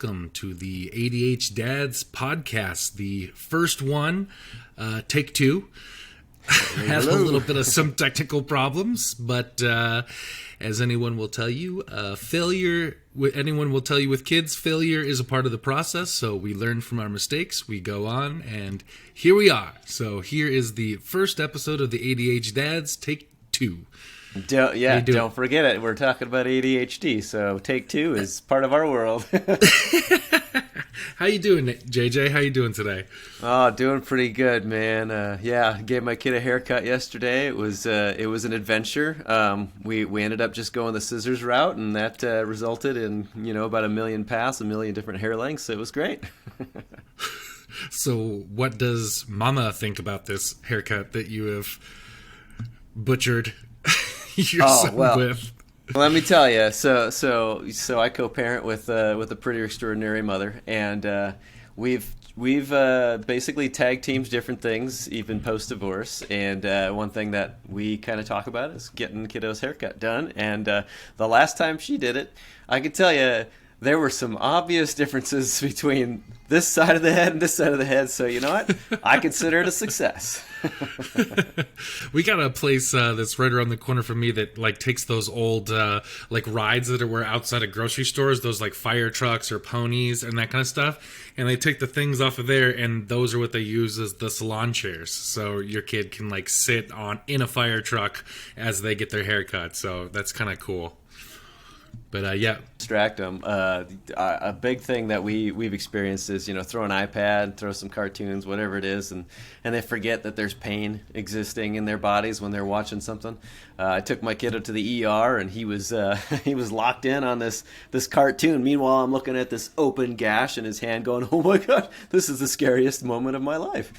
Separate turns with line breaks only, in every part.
welcome to the ADHDads podcast, the first one, take two. Has a little bit of some technical problems, but as anyone will tell you, anyone will tell you with kids, failure is a part of the process. So we learn from our mistakes, we go on, and here we are. So here is the first episode of the ADHDads, take two.
Don't forget it. We're talking about ADHD, so take two is part of our world.
How you doing, JJ? How you doing today?
Oh, doing pretty good, man. Gave my kid a haircut yesterday. It was an adventure. We ended up just going the scissors route, and that resulted in about 1 million paths, 1 million different hair lengths. It was great.
So, what does Mama think about this haircut that you have butchered your son with?
Let me tell you. So I co-parent with a pretty extraordinary mother, and we've basically tag teams different things, even post divorce. And one thing that we kind of talk about is getting kiddo's haircut done. And the last time she did it, I could tell you there were some obvious differences between this side of the head and this side of the head. So you know what? I consider it a success.
We got a place that's right around the corner from me that takes those old rides that were outside of grocery stores, those fire trucks or ponies and that kind of stuff, and they take the things off of there, and those are what they use as the salon chairs. So your kid can sit in a fire truck as they get their haircut. So that's kind of cool. But
distract them. A big thing that we've experienced is throw an iPad, throw some cartoons, whatever it is, and they forget that there's pain existing in their bodies when they're watching something. I took my kiddo to the ER, and he was locked in on this cartoon. Meanwhile, I'm looking at this open gash in his hand, going, "Oh my God, this is the scariest moment of my life."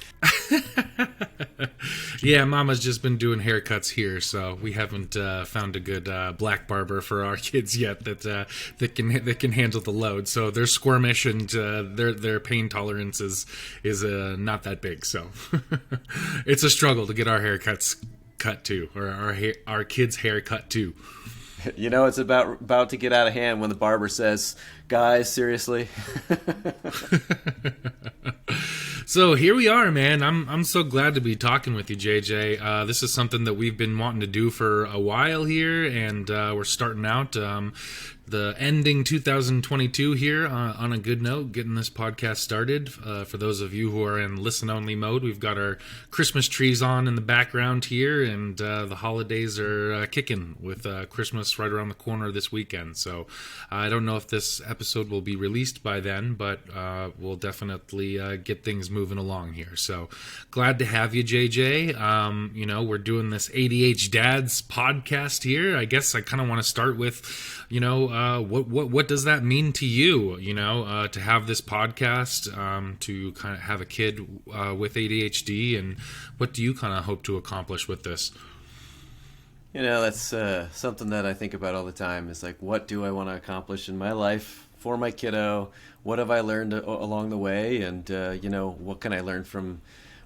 Yeah, Mama's just been doing haircuts here, so we haven't found a good black barber for our kids yet that can handle the load. So they're squirmish, and their pain tolerance is not that big. So it's a struggle to get our haircuts cut too, or our kids' hair cut too.
It's about to get out of hand when the barber says, "Guys, seriously."
So here we are, man. I'm so glad to be talking with you, JJ. This is something that we've been wanting to do for a while here, and we're starting out the ending 2022 here on a good note, getting this podcast started. For those of you who are in listen-only mode, we've got our Christmas trees on in the background here, and the holidays are kicking with Christmas right around the corner this weekend. So I don't know if this episode will be released by then, but we'll definitely get things moving along here. So glad to have you, JJ. We're doing this ADHDads podcast here. I guess I kind of want to start with, what does that mean to you, to have this podcast, to kind of have a kid with ADHD, and what do you kind of hope to accomplish with this?
That's something that I think about all the time, is what do I want to accomplish in my life for my kiddo? What have I learned along the way? And, what can I learn from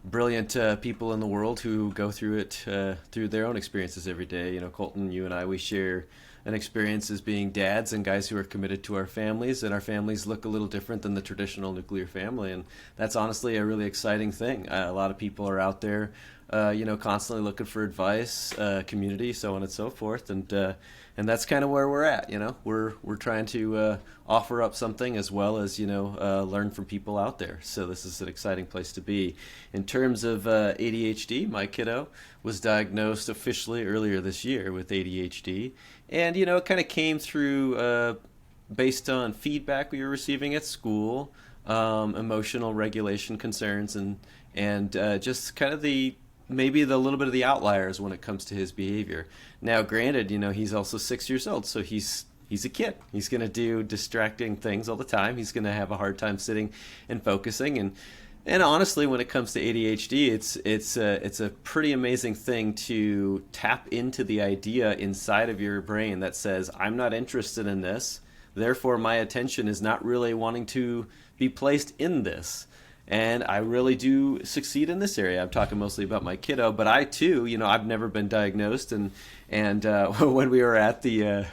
brilliant people in the world who go through it, through their own experiences every day? Colton, you and I, we share an experience as being dads and guys who are committed to our families, and our families look a little different than the traditional nuclear family, and that's honestly a really exciting thing. A lot of people are out there, constantly looking for advice, community, so on and so forth, and that's kind of where we're at. We're trying to offer up something as well as learn from people out there. So this is an exciting place to be. In terms of ADHD, my kiddo was diagnosed officially earlier this year with ADHD. And, it kind of came through based on feedback we were receiving at school, emotional regulation concerns, and just kind of maybe the little bit of the outliers when it comes to his behavior. Now, granted, he's also 6 years old, so he's a kid. He's going to do distracting things all the time. He's going to have a hard time sitting and focusing. And honestly, when it comes to ADHD, it's a pretty amazing thing to tap into the idea inside of your brain that says, I'm not interested in this, therefore my attention is not really wanting to be placed in this. And I really do succeed in this area. I'm talking mostly about my kiddo, but I too, I've never been diagnosed. And when we were at the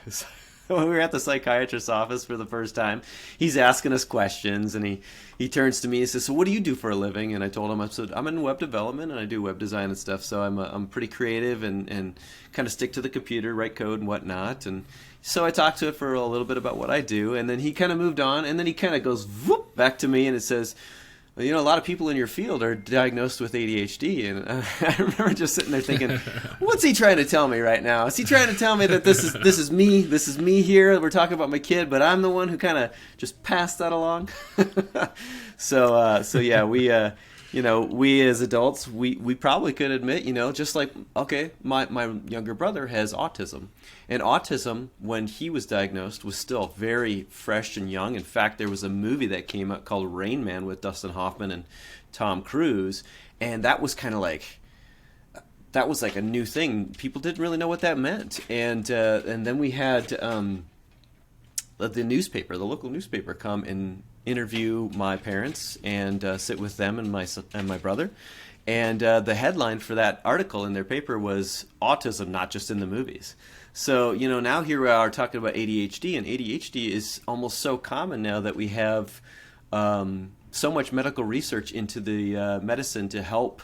when we were at the psychiatrist's office for the first time, he's asking us questions, and he turns to me and says, "So what do you do for a living?" And I told him, I said, "I'm in web development and I do web design and stuff. So I'm pretty creative and kind of stick to the computer, write code and whatnot." And so I talked to it for a little bit about what I do, and then he kind of moved on, and then he kind of goes whoop back to me, and it says, "Well, a lot of people in your field are diagnosed with ADHD." And I remember just sitting there thinking, what's he trying to tell me right now? Is he trying to tell me that this is me here? We're talking about my kid, but I'm the one who kind of just passed that along. So yeah, we as adults, we probably could admit, just like, okay, my younger brother has autism. And autism, when he was diagnosed, was still very fresh and young. In fact, there was a movie that came out called Rain Man with Dustin Hoffman and Tom Cruise, and that was kind of like, that was like a new thing. People didn't really know what that meant. And then we had the local newspaper, come and interview my parents and sit with them and my brother. And the headline for that article in their paper was "Autism, Not Just in the Movies." So, now here we are talking about ADHD, and ADHD is almost so common now that we have so much medical research into the medicine to help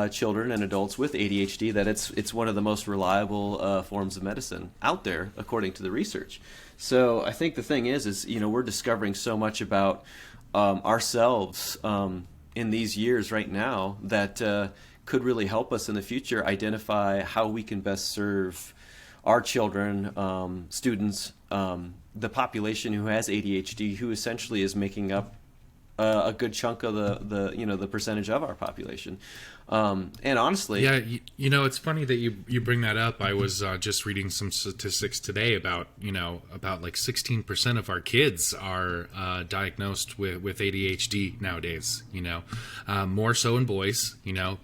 children and adults with ADHD that it's one of the most reliable forms of medicine out there, according to the research. So I think the thing is we're discovering so much about ourselves in these years right now that could really help us in the future identify how we can best serve our children, students, the population who has ADHD, who essentially is making up a good chunk of the percentage of our population. And honestly,
yeah, it's funny that you bring that up. I was just reading some statistics today about like 16% of our kids are diagnosed with ADHD nowadays. More so in boys.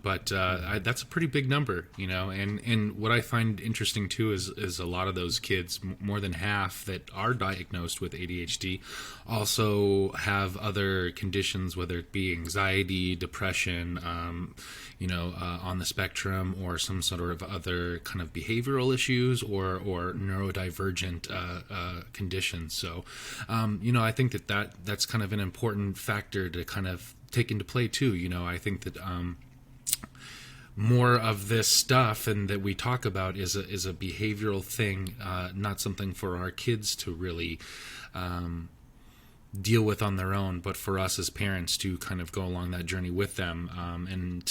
But that's a pretty big number. And what I find interesting too is a lot of those kids, more than half that are diagnosed with ADHD, also have other conditions, whether it be anxiety, depression, on the spectrum, or some sort of other kind of behavioral issues or neurodivergent conditions. So, I think that's kind of an important factor to kind of take into play too. I think that more of this stuff and that we talk about is a behavioral thing, not something for our kids to really deal with on their own, but for us as parents to kind of go along that journey with them and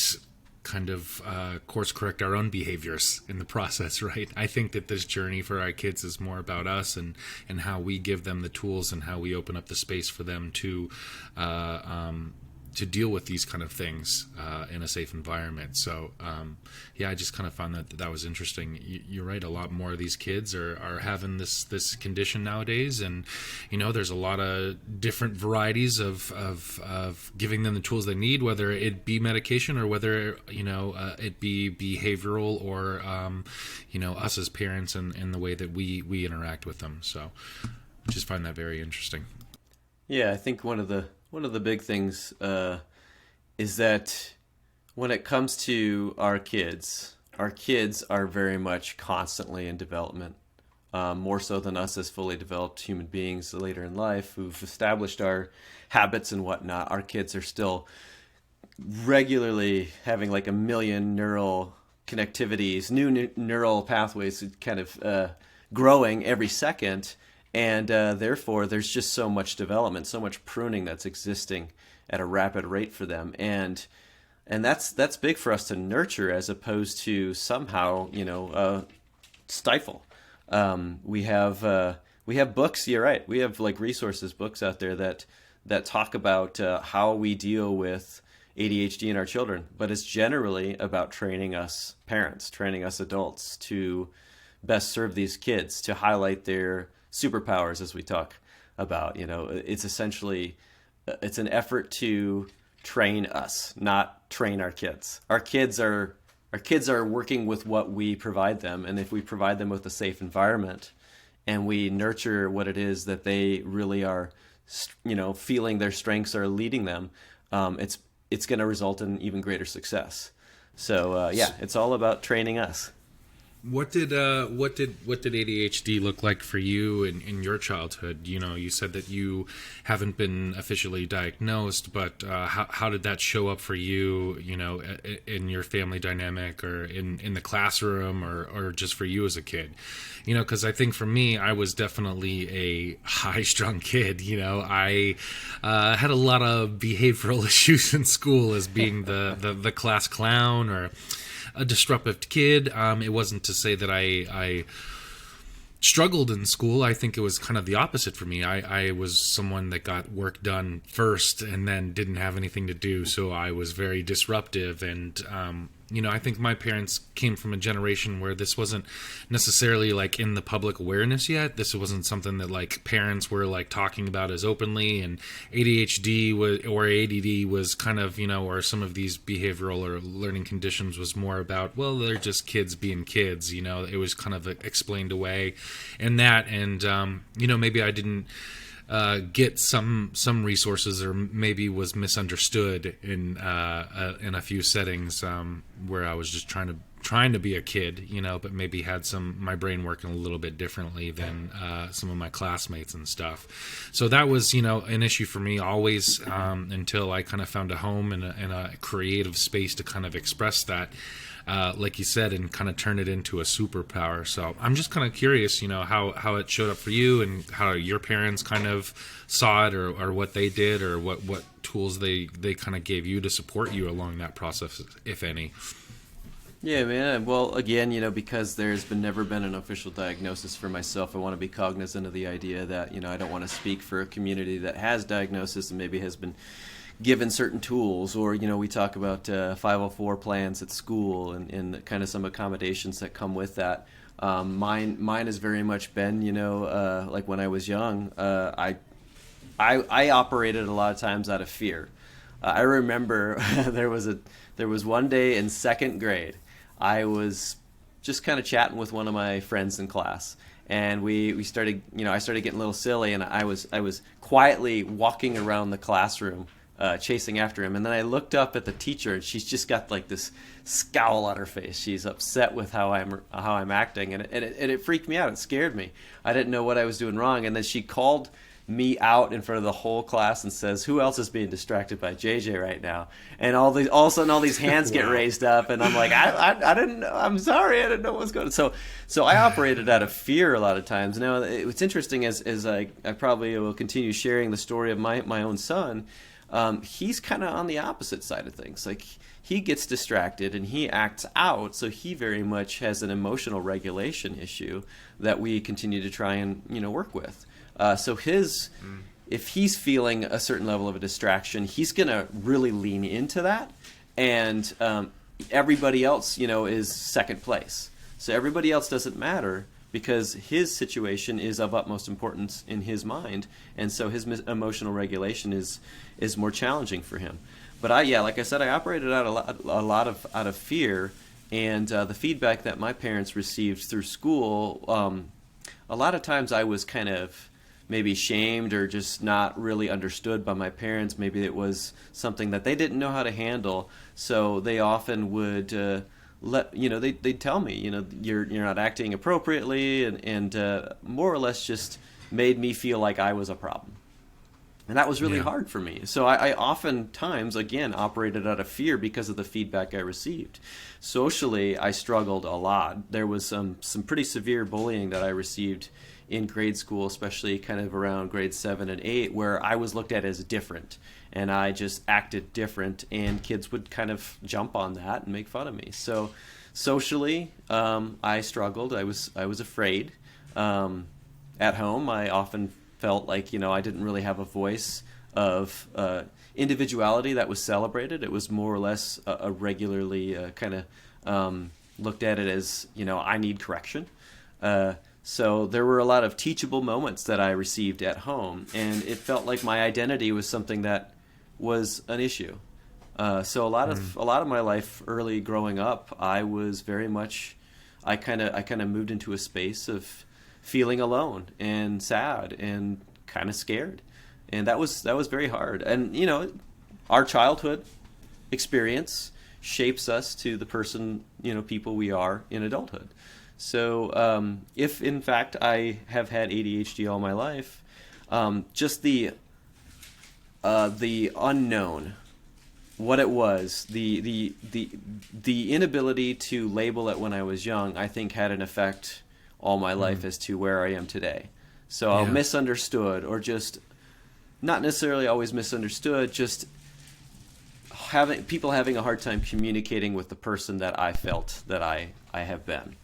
kind of course correct our own behaviors in the process, right? I think that this journey for our kids is more about us and how we give them the tools and how we open up the space for them to deal with these kind of things in a safe environment. So, I just kind of found that was interesting. You're right. A lot more of these kids are having this condition nowadays, and there's a lot of different varieties of giving them the tools they need, whether it be medication or whether it be behavioral or us as parents and the way that we interact with them. So, I just find that very interesting.
Yeah, I think one of the big things is that when it comes to our kids are very much constantly in development, more so than us as fully developed human beings later in life who've established our habits and whatnot. Our kids are still regularly having like a million neural connectivities, new neural pathways kind of growing every second. And therefore, there's just so much development, so much pruning that's existing at a rapid rate for them, and that's big for us to nurture as opposed to somehow stifle. We have books. You're right. We have like resources, books out there that talk about how we deal with ADHD in our children, but it's generally about training us parents, training us adults to best serve these kids, to highlight their superpowers, as we talk about. It's essentially it's an effort to train us, not train our kids. Our kids are working with what we provide them, and if we provide them with a safe environment and we nurture what it is that they really are, feeling their strengths are leading them, it's going to result in even greater success. So it's all about training us.
What did ADHD look like for you in your childhood? You know, you said that you haven't been officially diagnosed, but how did that show up for you? You know, in your family dynamic, or in the classroom, or just for you as a kid? You know, because I think for me, I was definitely a high-strung kid. You know, I had a lot of behavioral issues in school as being the class clown, or a disruptive kid. It wasn't to say that I struggled in school. I think it was kind of the opposite for me. I was someone that got work done first and then didn't have anything to do, so I was very disruptive. And you know, I think my parents came from a generation where this wasn't necessarily like in the public awareness yet. This wasn't something that like parents were like talking about as openly, and ADHD was, or ADD was kind of, you know, or some of these behavioral or learning conditions was more about, well, they're just kids being kids, you know. It was kind of explained away and that, and you know, maybe I didn't get some resources, or maybe was misunderstood in a few settings where I was just trying to be a kid, you know, but maybe had my brain working a little bit differently than some of my classmates and stuff. So that was, you know, an issue for me always, until I kind of found a home and a creative space to kind of express that. Like you said, and kind of turn it into a superpower. So I'm just kind of curious, you know, how it showed up for you, and how your parents kind of saw it, or what they did, or what tools they kind of gave you to support you along that process, if any.
Yeah, man. Well, again, you know, because never been an official diagnosis for myself, I want to be cognizant of the idea that, you know, I don't want to speak for a community that has diagnosis and maybe has been given certain tools, or, you know, we talk about 504 plans at school, and kind of some accommodations that come with that. Mine has very much been, you know, like when I was young, I operated a lot of times out of fear. I remember there was one day in second grade, I was just kind of chatting with one of my friends in class, and we started, you know, I started getting a little silly, and I was quietly walking around the classroom, chasing after him. And then I looked up at the teacher, and she's just got like this scowl on her face. She's upset with how I'm acting, and it freaked me out. It scared me. I didn't know what I was doing wrong. And then she called me out in front of the whole class and says, "Who else is being distracted by JJ right now?" And all of a sudden, all these hands get raised up, and I'm like, I didn't know. I'm sorry, I didn't know what was going on. So I operated out of fear a lot of times. Now, what's interesting is I probably will continue sharing the story of my own son. He's kind of on the opposite side of things. Like, he gets distracted and he acts out, so he very much has an emotional regulation issue that we continue to try and, you know, work with. So if he's feeling a certain level of a distraction, he's going to really lean into that, and everybody else, you know, is second place. So everybody else doesn't matter, because his situation is of utmost importance in his mind, and so his emotional regulation is more challenging for him. But like I said, I operated out out of fear, and the feedback that my parents received through school, a lot of times I was kind of maybe shamed or just not really understood by my parents. Maybe it was something that they didn't know how to handle, so they often would they'd tell me, you know, you're not acting appropriately, and more or less just made me feel like I was a problem. And that was really hard for me. So I oftentimes, again, operated out of fear because of the feedback I received. Socially, I struggled a lot. There was some pretty severe bullying that I received in grade school, especially kind of around grades 7 and 8, where I was looked at as different, and I just acted different, and kids would kind of jump on that and make fun of me. So socially, I struggled. I was afraid. At home, I often felt like, you know, I didn't really have a voice of individuality that was celebrated. It was more or less a regularly kind of looked at it as, you know, I need correction. So there were a lot of teachable moments that I received at home, and it felt like my identity was something that was an issue. So a lot of my life early growing up, I was very much, I kind of moved into a space of feeling alone and sad and kind of scared, and that was very hard. And, you know, our childhood experience shapes us to the people we are in adulthood. So if in fact I have had ADHD all my life, just the unknown, what it was, the inability to label it when I was young, I think had an effect all my life as to where I am today. So
Yeah.
misunderstood, or just not necessarily always misunderstood, just having a hard time communicating with the person that I felt that I have been.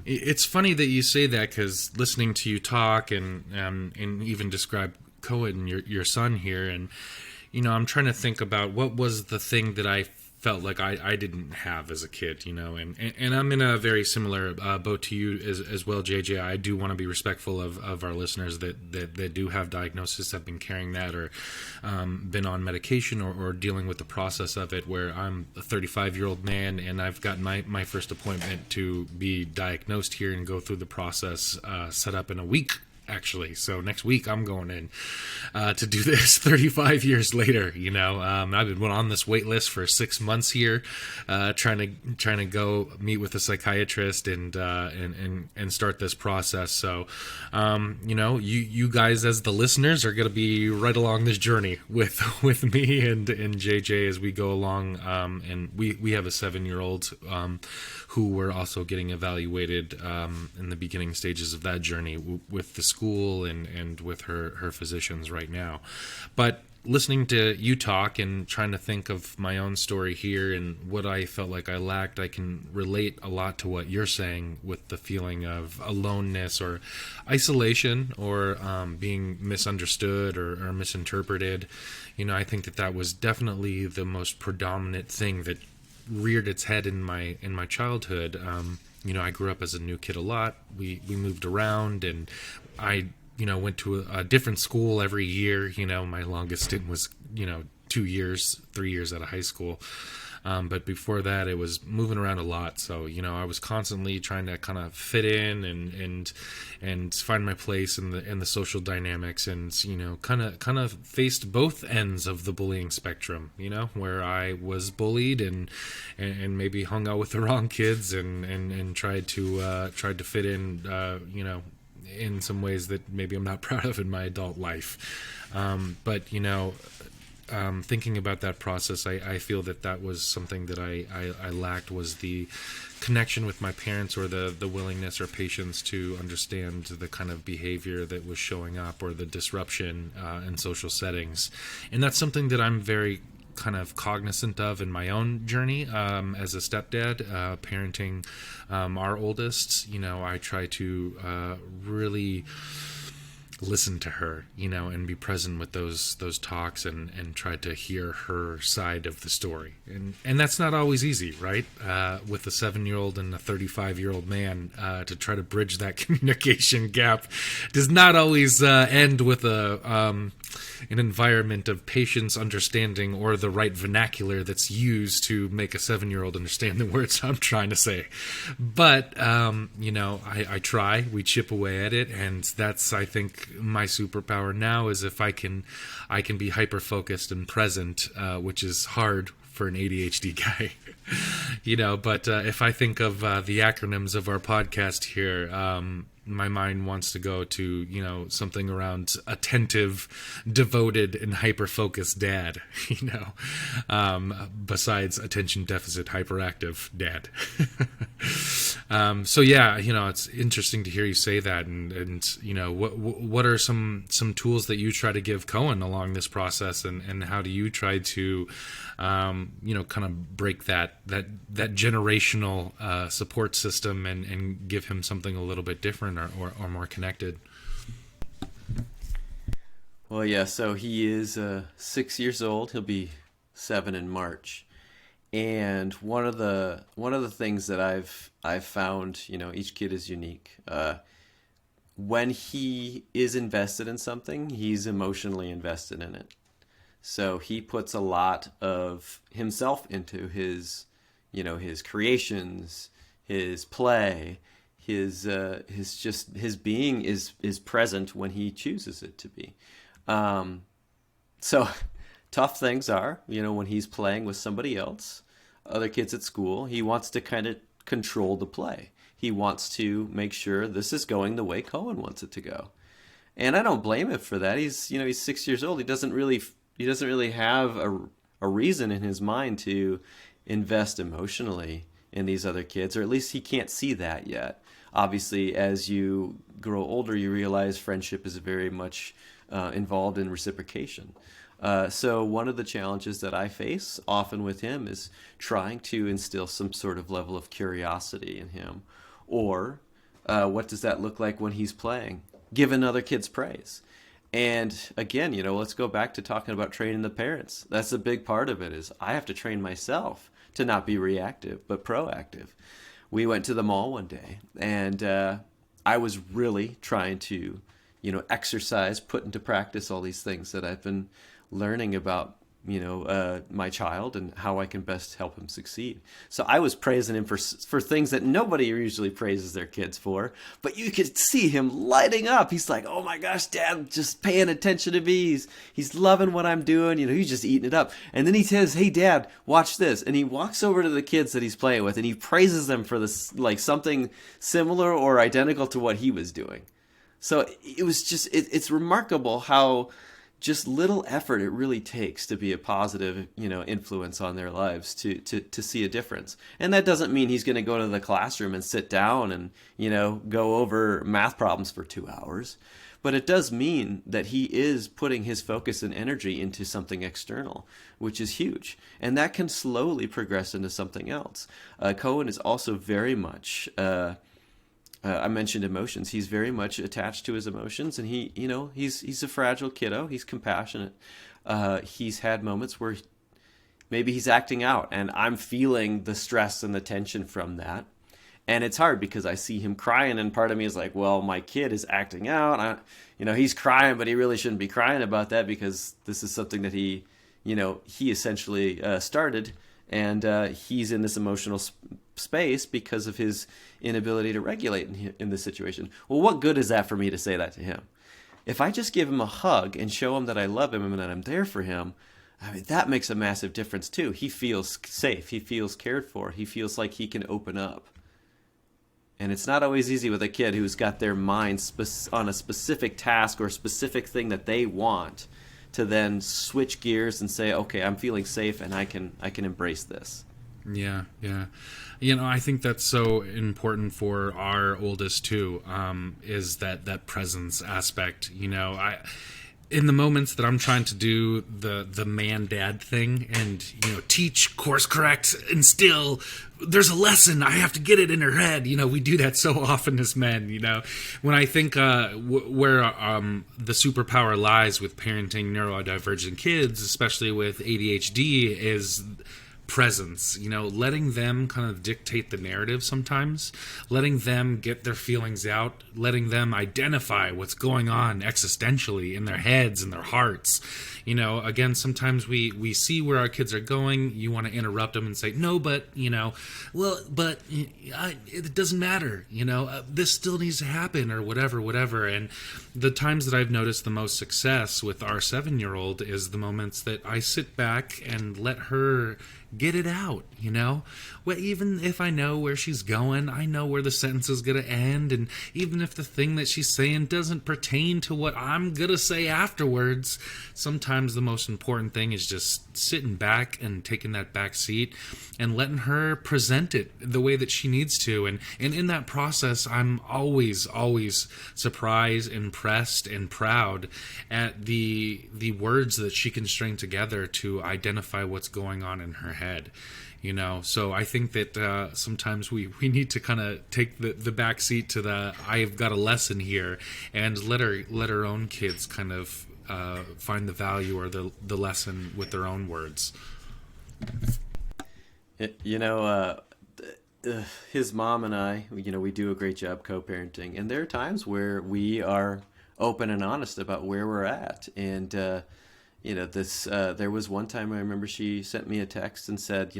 It's funny that you say that, because listening to you talk and even describe Cohen, your son here, and I'm trying to think about what was the thing that I felt like I didn't have as a kid, and I'm in a very similar boat to you as well, JJ. I do want to be respectful of our listeners that do have diagnosis, have been carrying that, or been on medication, or dealing with the process of it, where I'm a 35-year-old man and I've got my first appointment to be diagnosed here and go through the process set up in a week, actually. So next week I'm going in to do this 35 years later. I've been on this wait list for 6 months here, trying to go meet with a psychiatrist and start this process. So you guys as the listeners are going to be right along this journey with me and JJ as we go along, and we have a 7-year-old who we're also getting evaluated in the beginning stages of that journey with the school and with her physicians right now. But listening to you talk and trying to think of my own story here and what I felt like I lacked, I can relate a lot to what you're saying with the feeling of aloneness or isolation, or being misunderstood or misinterpreted. I think that was definitely the most predominant thing that reared its head in my childhood. I grew up as a new kid a lot. We moved around, and I went to a different school every year. My longest stint was 3 years out of high school. But before that, it was moving around a lot. So, I was constantly trying to kind of fit in and find my place in the social dynamics, and, kind of faced both ends of the bullying spectrum, where I was bullied and maybe hung out with the wrong kids and tried to fit in some ways that maybe I'm not proud of in my adult life. But, thinking about that process, I feel that was something that I lacked, was the connection with my parents, or the willingness or patience to understand the kind of behavior that was showing up, or the disruption in social settings. And that's something that I'm very kind of cognizant of in my own journey as a stepdad, parenting our oldest. I try to really listen to her, and be present with those talks, and try to hear her side of the story. And that's not always easy, right? With a 7-year-old and a 35-year-old man, to try to bridge that communication gap does not always end with an environment of patience, understanding, or the right vernacular that's used to make a 7-year-old understand the words I'm trying to say. But, I try, we chip away at it, and that's, I think, my superpower now, is if I can be hyper-focused and present, which is hard for an ADHD guy. But if I think of the acronyms of our podcast here, my mind wants to go to, something around attentive, devoted, and hyper-focused dad, besides attention deficit hyperactive dad. So yeah, it's interesting to hear you say that. And what are some tools that you try to give Cohen along this process, and how do you try to, kind of break that generational support system and give him something a little bit different, or more connected?
Well, yeah, so he is 6 years old. He'll be 7 in March. And one of the things that I've found, each kid is unique. When he is invested in something, he's emotionally invested in it. So he puts a lot of himself into his creations, his play, his being is present when he chooses it to be. So tough things are, when he's playing with somebody else, other kids at school, he wants to kind of control the play. He wants to make sure this is going the way Cohen wants it to go. And I don't blame him for that. He's 6 years old. He doesn't really have a reason in his mind to invest emotionally in these other kids, or at least he can't see that yet. Obviously, as you grow older, you realize friendship is very much involved in reciprocation. So one of the challenges that I face often with him is trying to instill some sort of level of curiosity in him. Or what does that look like when he's playing? Giving other kids praise. And again, let's go back to talking about training the parents. That's a big part of it, is I have to train myself to not be reactive, but proactive. We went to the mall one day, and I was really trying to, exercise, put into practice all these things that I've been learning about, my child and how I can best help him succeed. So I was praising him for things that nobody usually praises their kids for, but you could see him lighting up. He's like, "Oh my gosh, Dad, just paying attention to me. He's loving what I'm doing. He's just eating it up." And then he says, "Hey, Dad, watch this." And he walks over to the kids that he's playing with and he praises them for this, like something similar or identical to what he was doing. So it was just, it's remarkable how just little effort it really takes to be a positive, influence on their lives to see a difference. And that doesn't mean he's going to go to the classroom and sit down and, go over math problems for 2 hours. But it does mean that he is putting his focus and energy into something external, which is huge. And that can slowly progress into something else. Cohen is also very much... I mentioned emotions. He's very much attached to his emotions, and he's a fragile kiddo. He's compassionate. He's had moments where maybe he's acting out, and I'm feeling the stress and the tension from that. And it's hard because I see him crying, and part of me is like, well, my kid is acting out. He's crying, but he really shouldn't be crying about that because this is something that he essentially started, and he's in this emotional space because of his inability to regulate in this situation. Well, what good is that for me to say that to him? If I just give him a hug and show him that I love him and that I'm there for him, that makes a massive difference too. He feels safe. He feels cared for. He feels like he can open up. And it's not always easy with a kid who's got their mind on a specific task or a specific thing that they want to then switch gears and say, okay, I'm feeling safe and I can embrace this.
Yeah. I think that's so important for our oldest too, is that presence aspect. In the moments that I'm trying to do the man-dad thing and, teach, course correct, instill, there's a lesson, I have to get it in her head. We do that so often as men, When I think where the superpower lies with parenting neurodivergent kids, especially with ADHD, is presence, letting them kind of dictate the narrative sometimes, letting them get their feelings out, letting them identify what's going on existentially in their heads and their hearts. Again, sometimes we see where our kids are going. You want to interrupt them and say, no, but, it doesn't matter. This still needs to happen or whatever. And the times that I've noticed the most success with our 7-year-old is the moments that I sit back and let her get it out, Well, even if I know where she's going, I know where the sentence is going to end, and even if the thing that she's saying doesn't pertain to what I'm going to say afterwards, sometimes the most important thing is just sitting back and taking that back seat and letting her present it the way that she needs to. And in that process, I'm always surprised, impressed, and proud at the words that she can string together to identify what's going on in her head. So I think that sometimes we need to kind of take the back seat to the I've got a lesson here and let her own kids kind of find the value or the lesson with their own words.
His mom and I, we do a great job co-parenting, and there are times where we are open and honest about where we're at. And there was one time I remember she sent me a text and said,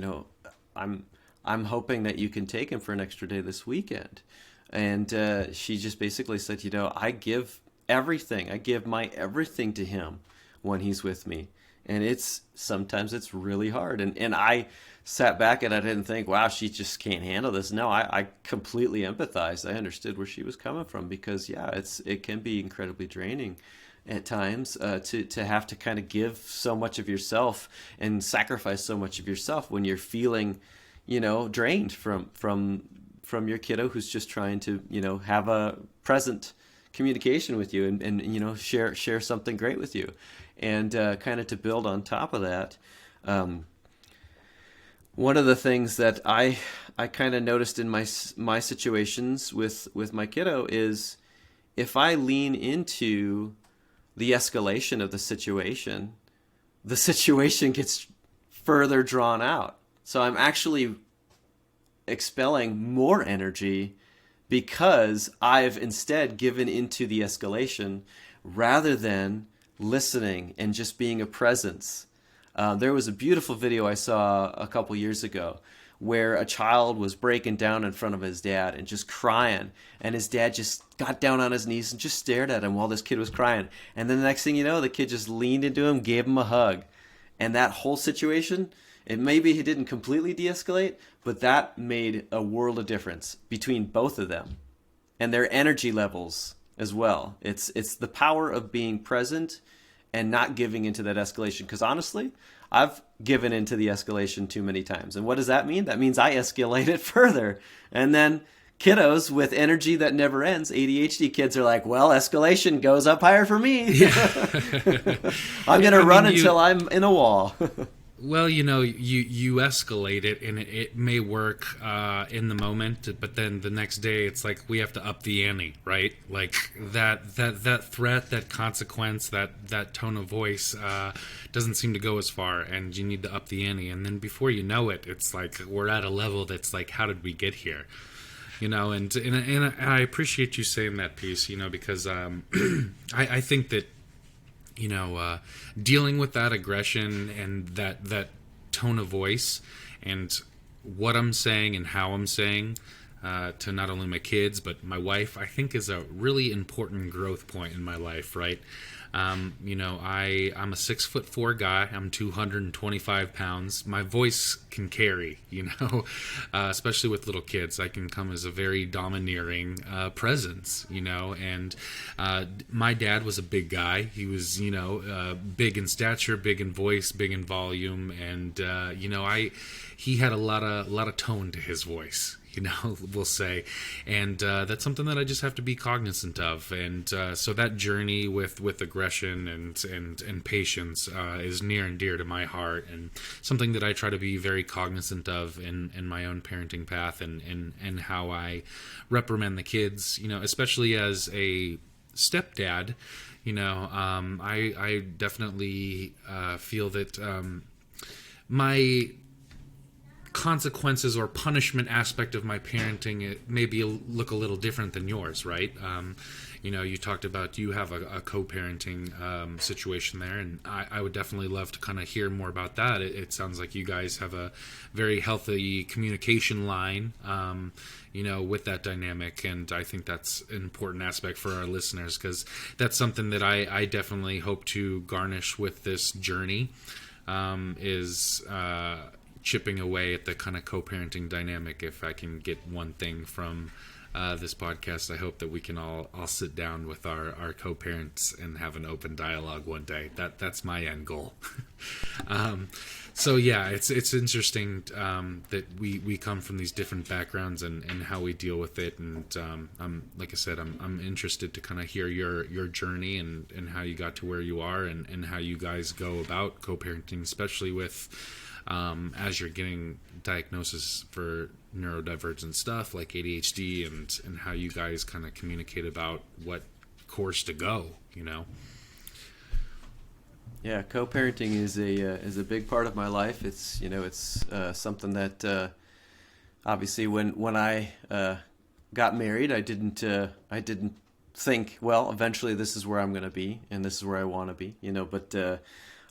I'm hoping that you can take him for an extra day this weekend. And she just basically said, I give everything. I give my everything to him when he's with me. and sometimes it's really hard. And I sat back and I didn't think, wow, she just can't handle this. No, I completely empathized. I understood where she was coming from, because yeah, it can be incredibly draining at times, to have to kind of give so much of yourself and sacrifice so much of yourself when you're feeling, drained from your kiddo who's just trying to, have a present communication with you, and share something great with you. And kind of to build on top of that, one of the things that I kind of noticed in my situations with my kiddo is, if I lean into the escalation of the situation gets further drawn out. So I'm actually expelling more energy because I've instead given into the escalation rather than listening and just being a presence. There was a beautiful video I saw a couple years ago where a child was breaking down in front of his dad and just crying, and his dad just got down on his knees and just stared at him while this kid was crying. And then the next thing you know, the kid just leaned into him, gave him a hug. And that whole situation, it didn't completely de-escalate, but that made a world of difference between both of them and their energy levels as well. It's the power of being present and not giving into that escalation. Because honestly, I've given into the escalation too many times. And what does that mean? That means I escalate it further. And then kiddos with energy that never ends, ADHD kids, are like, well, escalation goes up higher for me.
Yeah.
I'm going to run until I'm in a wall.
Well, you escalate it, and it may work in the moment, but then the next day it's like we have to up the ante, right? Like that threat, that consequence, that tone of voice doesn't seem to go as far, and you need to up the ante. And then before you know it, it's like we're at a level that's like, how did we get here? And I appreciate you saying that piece, because I think that dealing with that aggression and that tone of voice and what I'm saying and how I'm saying to not only my kids but my wife, I think is a really important growth point in my life, right? I'm a 6'4" guy. I'm 225 pounds. My voice can carry, especially with little kids. I can come as a very domineering presence, and my dad was a big guy. He was, big in stature, big in voice, big in volume, and he had a lot of tone to his voice. We'll say. And that's something that I just have to be cognizant of. And so that journey with aggression and patience is near and dear to my heart, and something that I try to be very cognizant of in my own parenting path and how I reprimand the kids, especially as a stepdad. I definitely feel that my consequences or punishment aspect of my parenting, it maybe look a little different than yours, right? You talked about you have a co-parenting situation there, and I would definitely love to kind of hear more about that. It sounds like you guys have a very healthy communication line, with that dynamic, and I think that's an important aspect for our listeners, because that's something that I definitely hope to garnish with this journey, is chipping away at the kind of co-parenting dynamic. If I can get one thing from this podcast, I hope that we can all sit down with our co-parents and have an open dialogue one day. That's my end goal. So yeah, it's interesting that we come from these different backgrounds and how we deal with it. And like I said, I'm interested to kind of hear your journey and how you got to where you are, and how you guys go about co-parenting, especially with as you're getting diagnosis for neurodivergent stuff like ADHD, and how you guys kind of communicate about what course to go,
Yeah, co-parenting is a big part of my life. It's something that obviously when I got married, I didn't think, well, eventually this is where I'm going to be and this is where I want to be, but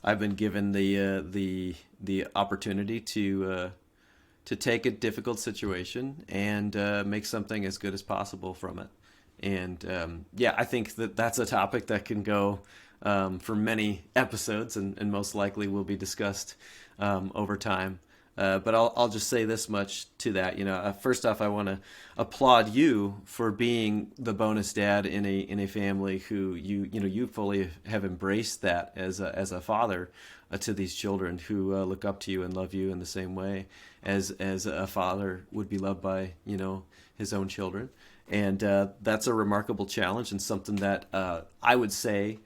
I've been given the opportunity to take a difficult situation and make something as good as possible from it. And I think that's a topic that can go for many episodes, and most likely will be discussed over time. But I'll just say this much to that. First off, I want to applaud you for being the bonus dad in a family who you fully have embraced that as a father to these children who look up to you and love you in the same way as a father would be loved by his own children. And that's a remarkable challenge, and something that I would say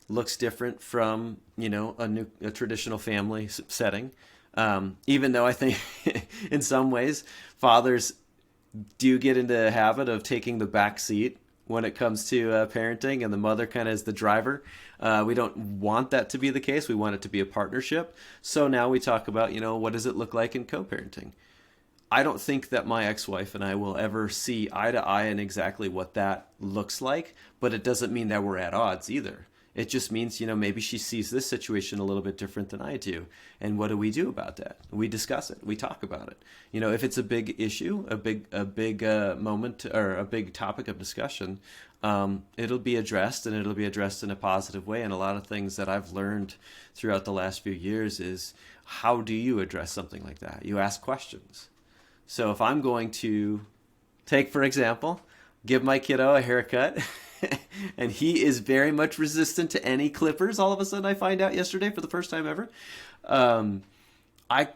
looks different from a traditional family setting. Even though I think in some ways fathers do get into the habit of taking the back seat when it comes to parenting, and the mother kind of is the driver. We don't want that to be the case. We want it to be a partnership. So now we talk about, what does it look like in co-parenting? I don't think that my ex-wife and I will ever see eye to eye in exactly what that looks like, but it doesn't mean that we're at odds either. It just means, maybe she sees this situation a little bit different than I do. And what do we do about that? We discuss it. We talk about it. If it's a big issue, a big moment, or a big topic of discussion, it'll be addressed, and it'll be addressed in a positive way. And a lot of things that I've learned throughout the last few years is, how do you address something like that? You ask questions. So if I'm going to take, for example, give my kiddo a haircut, and he is very much resistant to any clippers, all of a sudden I find out yesterday for the first time ever, I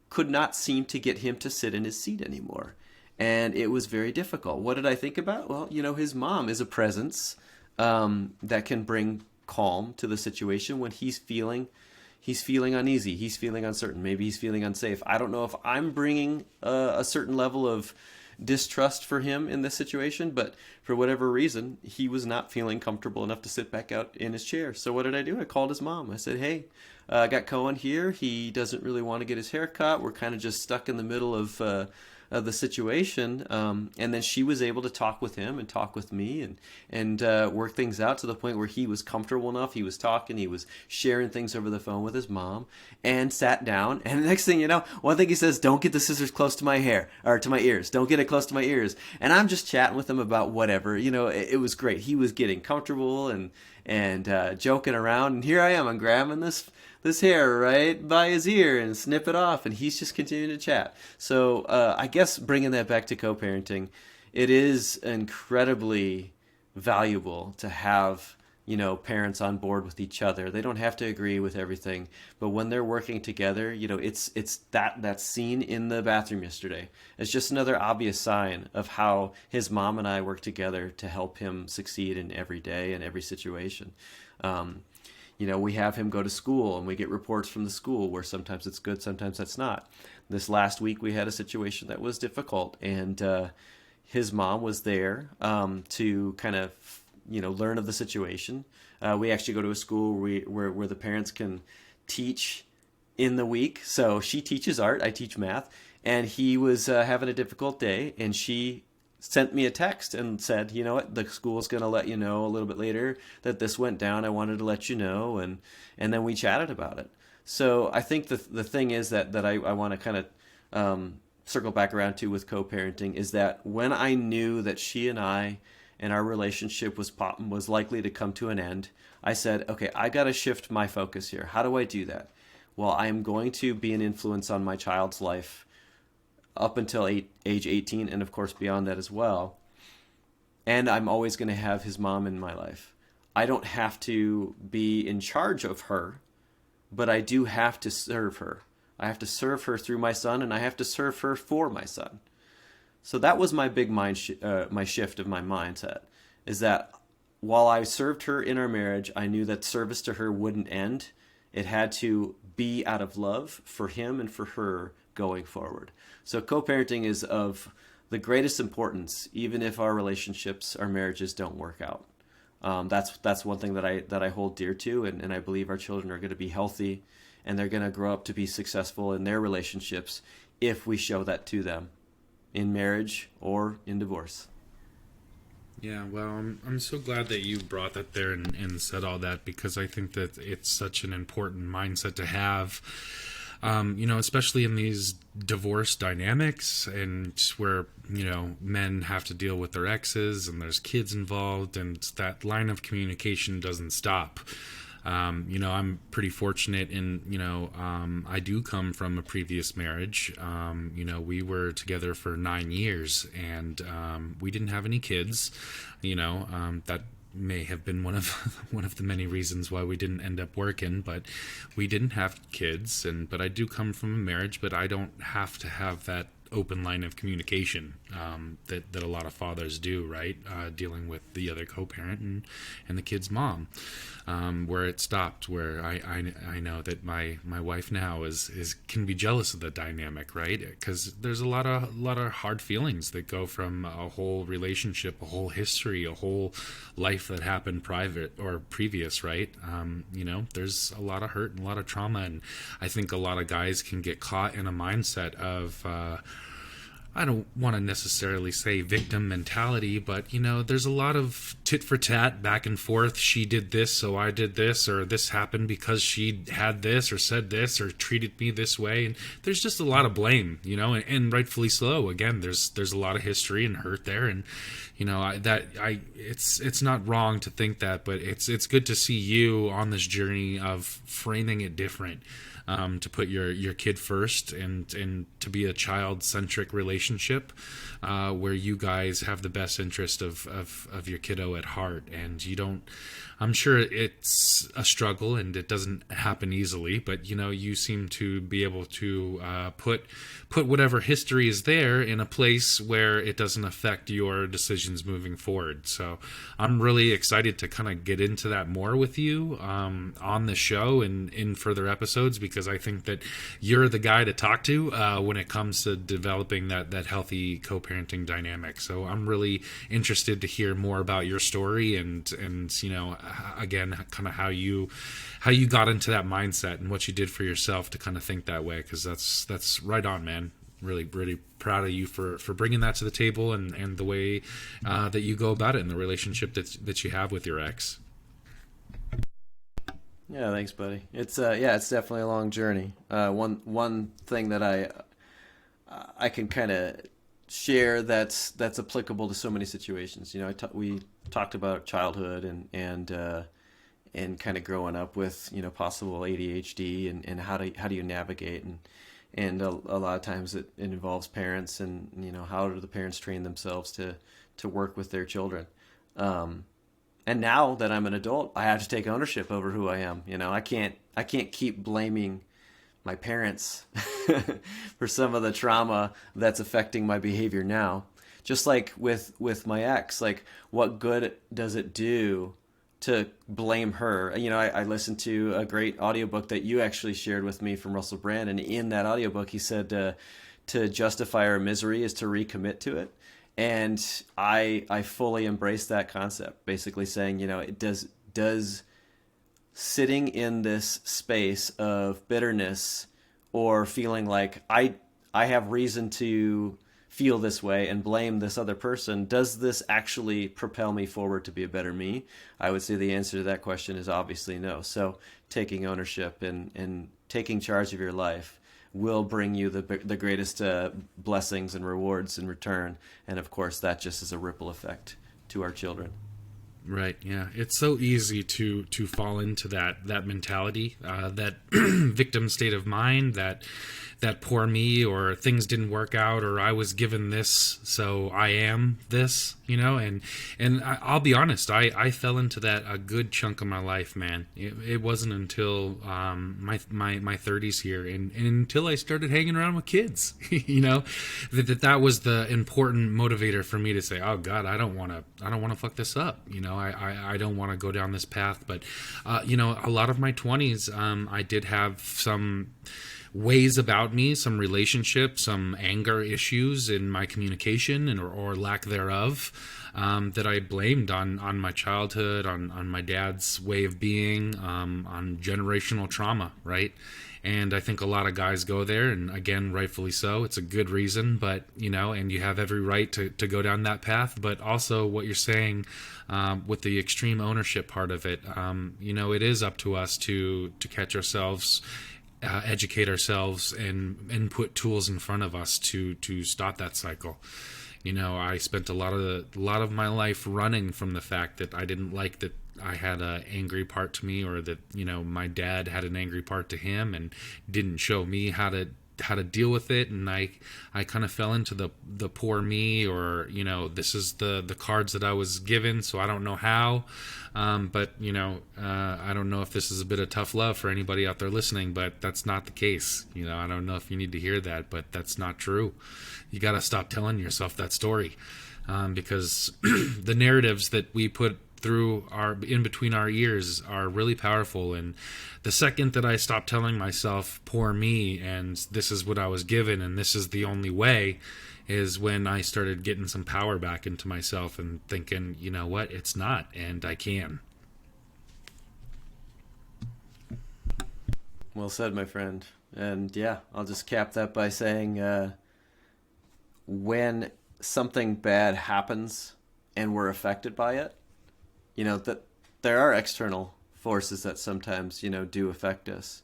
could not seem to get him to sit in his seat anymore. And it was very difficult. What did I think about? Well, his mom is a presence that can bring calm to the situation when he's feeling uneasy, he's feeling uncertain, maybe he's feeling unsafe. I don't know if I'm bringing a certain level of distrust for him in this situation, but for whatever reason, he was not feeling comfortable enough to sit back out in his chair. So what did I do? I called his mom. I said, hey, I got Cohen here. He doesn't really want to get his hair cut. We're kind of just stuck in the middle of the situation. And then she was able to talk with him and talk with me and work things out to the point where he was comfortable enough. He was talking, he was sharing things over the phone with his mom, and sat down. And the next thing you know, one thing he says, don't get the scissors close to my hair, or to my ears. Don't get it close to my ears. And I'm just chatting with him about whatever. It was great. He was getting comfortable and joking around. And here I am, I'm grabbing this hair right by his ear and snip it off, and he's just continuing to chat. So I guess bringing that back to co-parenting, it is incredibly valuable to have parents on board with each other. They don't have to agree with everything, but when they're working together, it's that scene in the bathroom yesterday. It's just another obvious sign of how his mom and I work together to help him succeed in every day and every situation. We have him go to school, and we get reports from the school where sometimes it's good, sometimes that's not. This last week we had a situation that was difficult, and his mom was there to kind of learn of the situation. We actually go to a school where the parents can teach in the week. So she teaches art, I teach math, and he was having a difficult day, and she sent me a text and said, you know what, the school's going to let you know a little bit later that this went down. I wanted to let you know. And then we chatted about it. So I think the thing is that I want to kind of circle back around to with co-parenting is that when I knew that she and I and our relationship was likely to come to an end, I said, okay, I got to shift my focus here. How do I do that? Well, I am going to be an influence on my child's life up until age 18, and of course beyond that as well. And I'm always going to have his mom in my life. I don't have to be in charge of her, but I do have to serve her. I have to serve her through my son, and I have to serve her for my son. So that was my big my shift of my mindset, is that while I served her in our marriage, I knew that service to her wouldn't end. It had to be out of love for him and for her going forward. So co-parenting is of the greatest importance, even if our relationships, our marriages don't work out. That's one thing that I hold dear to, and I believe our children are going to be healthy, and they're going to grow up to be successful in their relationships if we show that to them in marriage or in divorce.
Yeah, well, I'm so glad that you brought that there and said all that, because I think that it's such an important mindset to have. Especially in these divorce dynamics and where, men have to deal with their exes and there's kids involved and that line of communication doesn't stop. I'm pretty fortunate in, I do come from a previous marriage. We were together for 9 years and we didn't have any kids. That may have been one of one of the many reasons why we didn't end up working, but we didn't have kids. But I do come from a marriage, but I don't have to have that open line of communication that a lot of fathers do, right? Dealing with the other co-parent and the kid's mom, where it stopped, where I know that my wife now is can be jealous of the dynamic, right? Because there's a lot of hard feelings that go from a whole relationship, a whole history, a whole life that happened private or previous, right? There's a lot of hurt and a lot of trauma, and I think a lot of guys can get caught in a mindset of I don't want to necessarily say victim mentality, but there's a lot of tit for tat, back and forth. She did this, so I did this, or this happened because she had this, or said this, or treated me this way. And there's just a lot of blame, and rightfully so. Again, there's a lot of history and hurt there, and it's not wrong to think that, but it's good to see you on this journey of framing it different. To put your kid first and to be a child-centric relationship where you guys have the best interest of your kiddo at heart. And I'm sure it's a struggle and it doesn't happen easily, but you seem to be able to put whatever history is there in a place where it doesn't affect your decisions moving forward. So I'm really excited to kind of get into that more with you on the show and in further episodes, because I think that you're the guy to talk to when it comes to developing that healthy co-parenting dynamic. So I'm really interested to hear more about your story and again, kind of how you got into that mindset and what you did for yourself to kind of think that way, because that's right on, man. Really, really proud of you for bringing that to the table and the way that you go about it in the relationship that you have with your ex.
Yeah, thanks, buddy. It's definitely a long journey. One thing that I can kind of share that's applicable to so many situations. We talked about childhood and kind of growing up with possible ADHD and how do you navigate, and a lot of times it involves parents and how do the parents train themselves to work with their children. And now that I'm an adult, I have to take ownership over who I am. I can't keep blaming my parents for some of the trauma that's affecting my behavior now. Just like with my ex, like what good does it do to blame her? I listened to a great audiobook that you actually shared with me from Russell Brand, and in that audiobook he said to justify our misery is to recommit to it. And I fully embrace that concept, basically saying, it does sitting in this space of bitterness or feeling like I have reason to feel this way and blame this other person, does this actually propel me forward to be a better me? I would say the answer to that question is obviously no. So taking ownership and taking charge of your life will bring you the greatest blessings and rewards in return. And of course, that just is a ripple effect to our children.
Right. Yeah. It's so easy to fall into that mentality, that victim state of mind, that poor me, or things didn't work out, or I was given this, so I am this, and I'll be honest, I fell into that a good chunk of my life, man. It wasn't until my 30s here and until I started hanging around with kids, that was the important motivator for me to say, oh God, I don't want to fuck this up. I don't want to go down this path. But, a lot of my 20s, I did have some ways about me, some relationships, some anger issues in my communication or lack thereof, that I blamed on my childhood, on my dad's way of being, on generational trauma, right? And I think a lot of guys go there, and again, rightfully so. It's a good reason, but, and you have every right to go down that path. But also what you're saying with the extreme ownership part of it, it is up to us to catch ourselves educate ourselves and put tools in front of us to stop that cycle. I spent a lot of my life running from the fact that I didn't like that I had an angry part to me, or that my dad had an angry part to him and didn't show me how to deal with it. And I kind of fell into the poor me, or this is the cards that I was given, so I don't know how. But I don't know if this is a bit of tough love for anybody out there listening, but that's not the case. I don't know if you need to hear that, but that's not true. You got to stop telling yourself that story, because the narratives that we put through in between our ears are really powerful. And the second that I stopped telling myself poor me and this is what I was given and this is the only way, is when I started getting some power back into myself and thinking, you know what, it's not, and I can.
Well said, my friend. And yeah, I'll just cap that by saying, when something bad happens and we're affected by it, that there are external forces that sometimes, do affect us.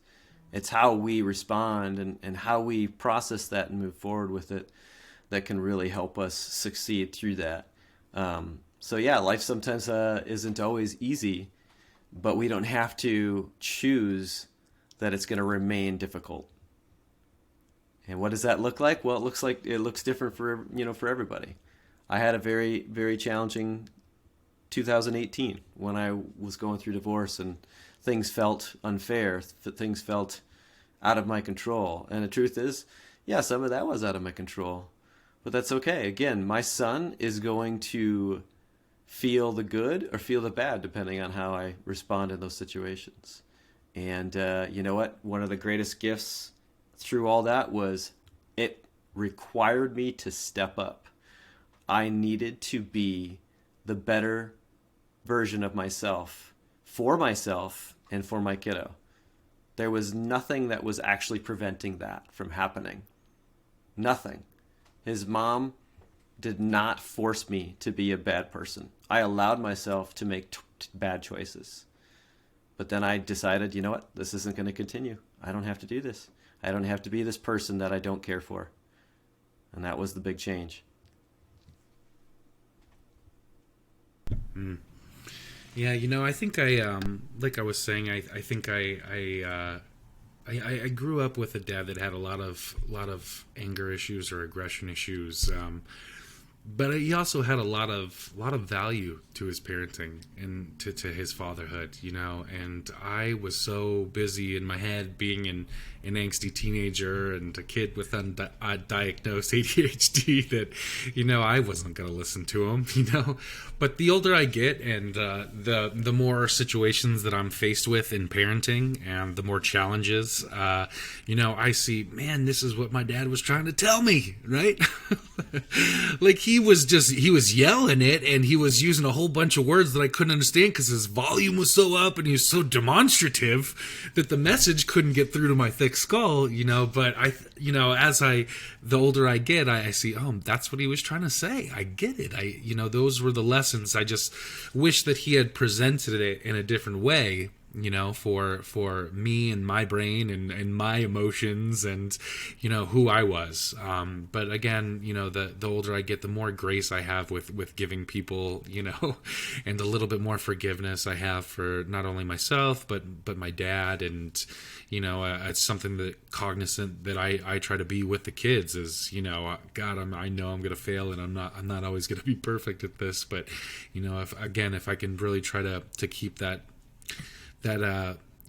It's how we respond and how we process that and move forward with it that can really help us succeed through that. So yeah, life sometimes isn't always easy, but we don't have to choose that it's going to remain difficult. And what does that look like? Well, it looks different for everybody. I had a very, very challenging 2018 when I was going through divorce, and things felt unfair. Things felt out of my control. And the truth is, yeah, some of that was out of my control, but that's okay. Again, my son is going to feel the good or feel the bad depending on how I respond in those situations. And you know what? One of the greatest gifts through all that was it required me to step up. I needed to be the better version of myself and for my kiddo. There was nothing that was actually preventing that from happening. Nothing. His mom did not force me to be a bad person. I allowed myself to make bad choices. But then I decided, you know what? This isn't going to continue. I don't have to do this. I don't have to be this person that I don't care for. And that was the big change.
Yeah, I think like I was saying, I think I grew up with a dad that had a lot of anger issues or aggression issues, but he also had a lot of value to his parenting and to his fatherhood, And I was so busy in my head being an angsty teenager and a kid with undiagnosed ADHD that, I wasn't going to listen to him, But the older I get and the more situations that I'm faced with in parenting and the more challenges, I see, man, this is what my dad was trying to tell me, right? Like he was yelling it and he was using a whole bunch of words that I couldn't understand because his volume was so up and he was so demonstrative that the message couldn't get through to my thick skull, but the older I get, I see, oh, that's what he was trying to say. I get it. Those were the lessons. I just wish that he had presented it in a different way, for me and my brain and my emotions and, who I was. But again, the older I get, the more grace I have with giving people, and a little bit more forgiveness I have for not only myself, but my dad. And, it's something that cognizant that I try to be with the kids is, God, I know I'm going to fail and I'm not always going to be perfect at this. But, if I can really try to keep that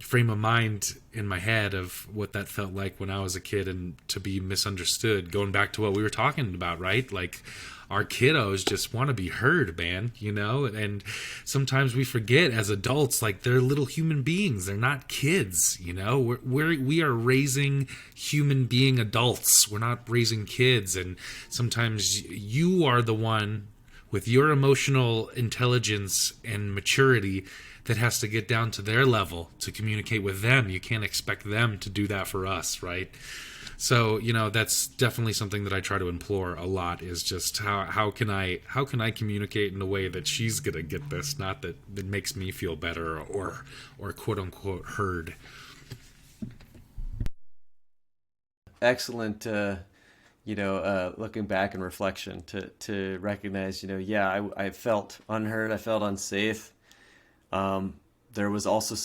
frame of mind in my head of what that felt like when I was a kid and to be misunderstood, going back to what we were talking about, right? Like our kiddos just want to be heard, man, and sometimes we forget as adults, like they're little human beings. They're not kids, we are raising human being adults. We're not raising kids. And sometimes you are the one with your emotional intelligence and maturity that has to get down to their level to communicate with them. You can't expect them to do that for us, right? So, that's definitely something that I try to implore a lot is just how can I communicate in a way that she's going to get this, not that it makes me feel better or quote unquote heard.
excellent, looking back in reflection to recognize, yeah, I felt unheard, I felt unsafe. There was also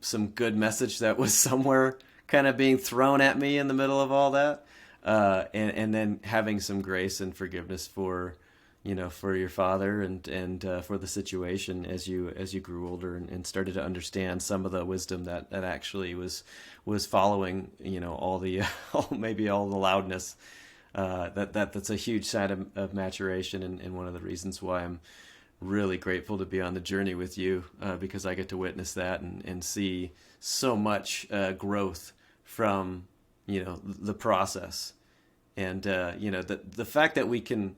some good message that was somewhere kind of being thrown at me in the middle of all that, and then having some grace and forgiveness for, for your father and for the situation as you grew older and started to understand some of the wisdom that actually was following, all the maybe all the loudness. That's a huge sign of maturation, and one of the reasons why I'm really grateful to be on the journey with you, because I get to witness that and see so much growth from the process, and the fact that we can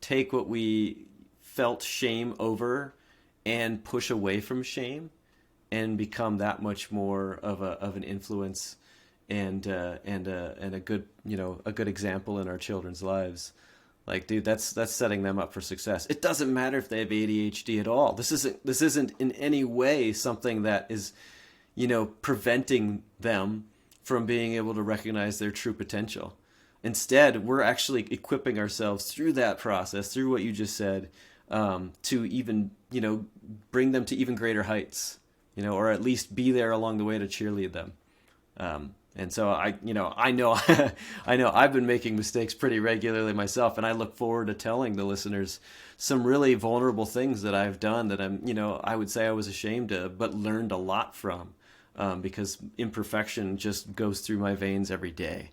take what we felt shame over and push away from shame and become that much more of an influence and a good a good example in our children's lives. Like, dude, that's setting them up for success. It doesn't matter if they have ADHD at all. This isn't in any way something that is, preventing them from being able to recognize their true potential. Instead, we're actually equipping ourselves through that process, through what you just said, to even, bring them to even greater heights, or at least be there along the way to cheerlead them. And so I know I've been making mistakes pretty regularly myself, and I look forward to telling the listeners some really vulnerable things that I've done that I would say I was ashamed of, but learned a lot from, because imperfection just goes through my veins every day.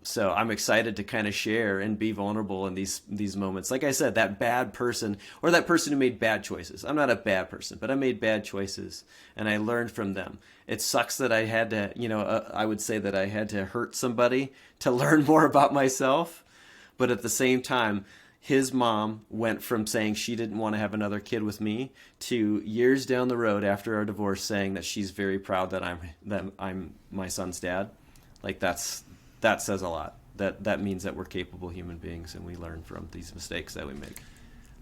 So I'm excited to kind of share and be vulnerable in these moments. Like I said, that bad person or that person who made bad choices. I'm not a bad person, but I made bad choices and I learned from them. It sucks that I had to, I would say that I had to hurt somebody to learn more about myself. But at the same time, his mom went from saying she didn't want to have another kid with me to years down the road after our divorce saying that she's very proud that I'm my son's dad. Like that says a lot. That means that we're capable human beings and we learn from these mistakes that we make.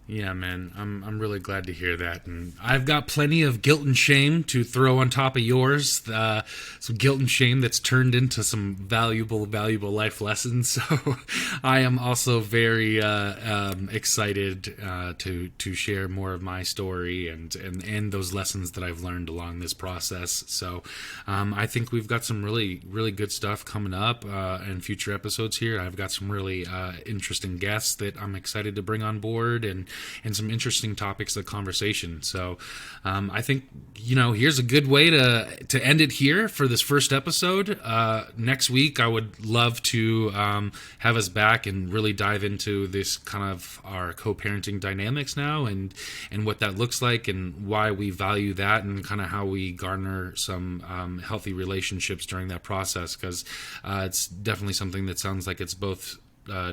Yeah, man, I'm really glad to hear that, and I've got plenty of guilt and shame to throw on top of yours. Some guilt and shame that's turned into some valuable life lessons. So I am also very excited to share more of my story and those lessons that I've learned along this process. So I think we've got some really good stuff coming up in future episodes here. I've got some really interesting guests that I'm excited to bring on board and some interesting topics of conversation. So I think, here's a good way to end it here for this first episode. Next week, I would love to have us back and really dive into this kind of our co-parenting dynamics now and what that looks like and why we value that and kind of how we garner some healthy relationships during that process, because it's definitely something that sounds like it's both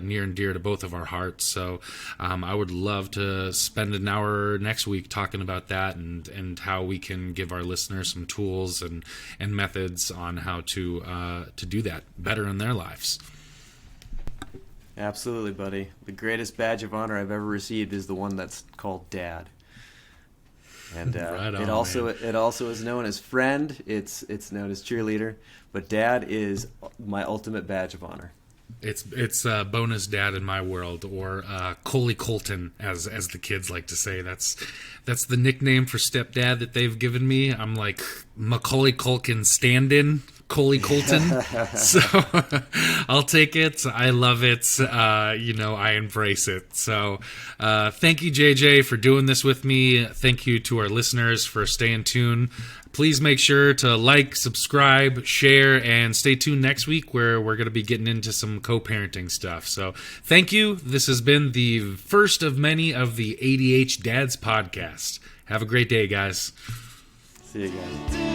near and dear to both of our hearts. So I would love to spend an hour next week talking about that and how we can give our listeners some tools and methods on how to do that better in their lives.
Absolutely, buddy. The greatest badge of honor I've ever received is the one that's called Dad. And
right on,
it also
man.
It also is known as friend. It's known as cheerleader, but Dad is my ultimate badge of honor.
It's bonus dad in my world, or Coley Colton, as the kids like to say. That's the nickname for stepdad that they've given me. I'm like Macaulay Culkin stand-in Coley Colton. So I'll take it. I love it. I embrace it. So thank you, JJ, for doing this with me. Thank you to our listeners for staying tuned. Please make sure to like, subscribe, share, and stay tuned next week where we're going to be getting into some co-parenting stuff. So thank you. This has been the first of many of the ADHDads podcast. Have a great day, guys.
See you guys.